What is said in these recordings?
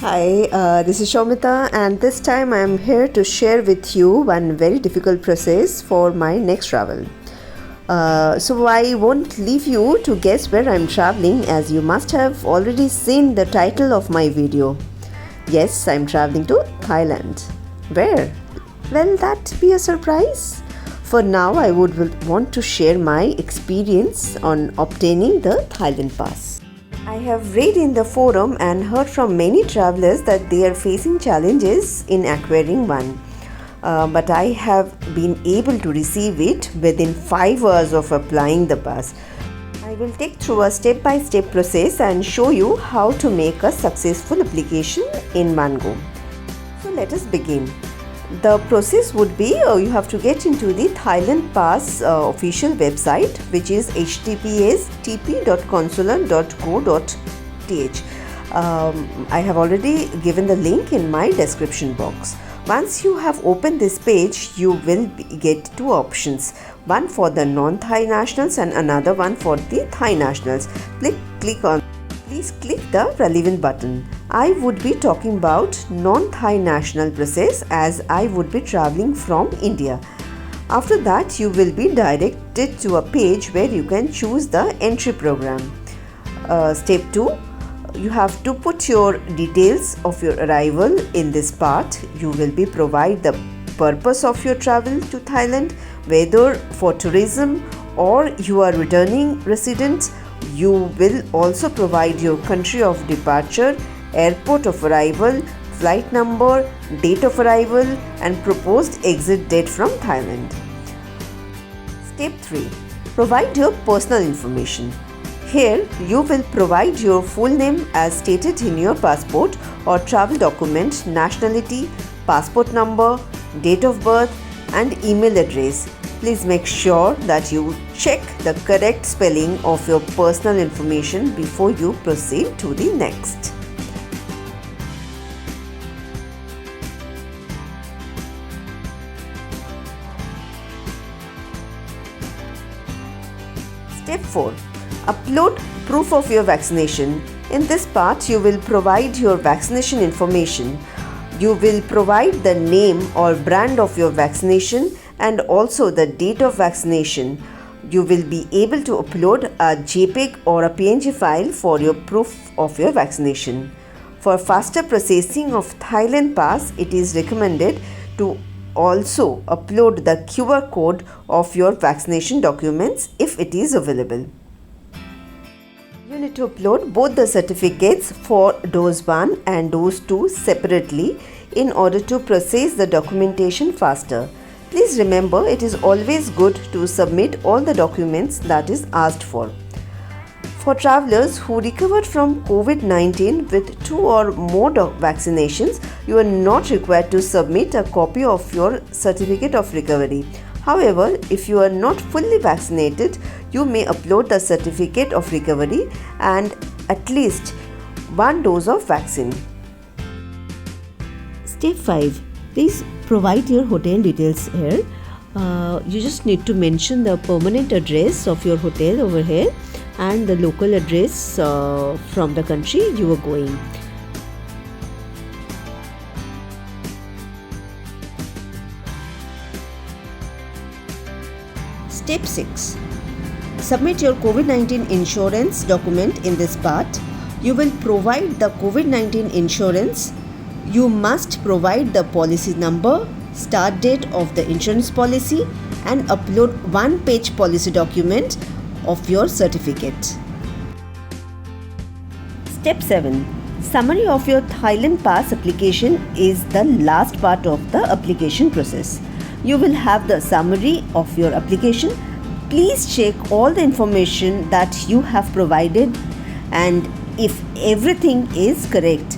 Hi, this is Shomita, and this time I am here to share with you one very difficult process for my next travel. So I won't leave you to guess where I'm traveling, as you must have already seen the title of my video. Yes, I'm traveling to Thailand. Where? Will that be a surprise? For now, I would want to share my experience on obtaining the Thailand pass. I have read in the forum and heard from many travelers that they are facing challenges in acquiring one. But I have been able to receive it within 5 hours of applying the pass. I will take through a step-by-step process and show you how to make a successful application in one go. So let us begin. The process would be you have to get into the Thailand Pass official website, which is https://tp.consular.co.th. I have already given the link in my description box. Once you have opened this page, you will get two options, one for the non-Thai nationals and another one for the Thai nationals. Please click the relevant button. I would be talking about non-Thai national process, as I would be traveling from India. After that, you will be directed to a page where you can choose the entry program. Step 2. You have to put your details of your arrival in this part. You will be provided the purpose of your travel to Thailand, whether for tourism or you are returning resident. You will also provide your country of departure, airport of arrival, flight number, date of arrival, and proposed exit date from Thailand. Step 3. Provide your personal information. Here, you will provide your full name as stated in your passport or travel document, nationality, passport number, date of birth, and email address. Please make sure that you check the correct spelling of your personal information before you proceed to the next. Step 4. Upload proof of your vaccination. In this part, you will provide your vaccination information. You will provide the name or brand of your vaccination and also the date of vaccination. You will be able to upload a JPEG or a PNG file for your proof of your vaccination. For faster processing of Thailand Pass, it is recommended to also upload the QR code of your vaccination documents if it is available. You need to upload both the certificates for dose 1 and dose 2 separately in order to process the documentation faster. Please remember, it is always good to submit all the documents that is asked for. For travelers who recovered from COVID-19 with 2 or more vaccinations, you are not required to submit a copy of your certificate of recovery. However, if you are not fully vaccinated, you may upload the certificate of recovery and at least 1 dose of vaccine. Step 5. Please provide your hotel details here. You just need to mention the permanent address of your hotel over here and the local address from the country you are going. Step 6. Submit your COVID-19 insurance document in this part. You will provide the COVID-19 insurance. You must provide the policy number, start date of the insurance policy, and upload 1-page policy document of your certificate. Step 7. Summary of your Thailand Pass application is the last part of the application process. You will have the summary of your application. Please check all the information that you have provided, and if everything is correct,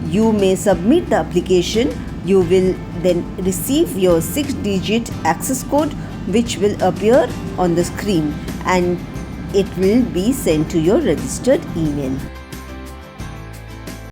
you may submit the application. You will then receive your 6-digit access code, which will appear on the screen, and it will be sent to your registered email.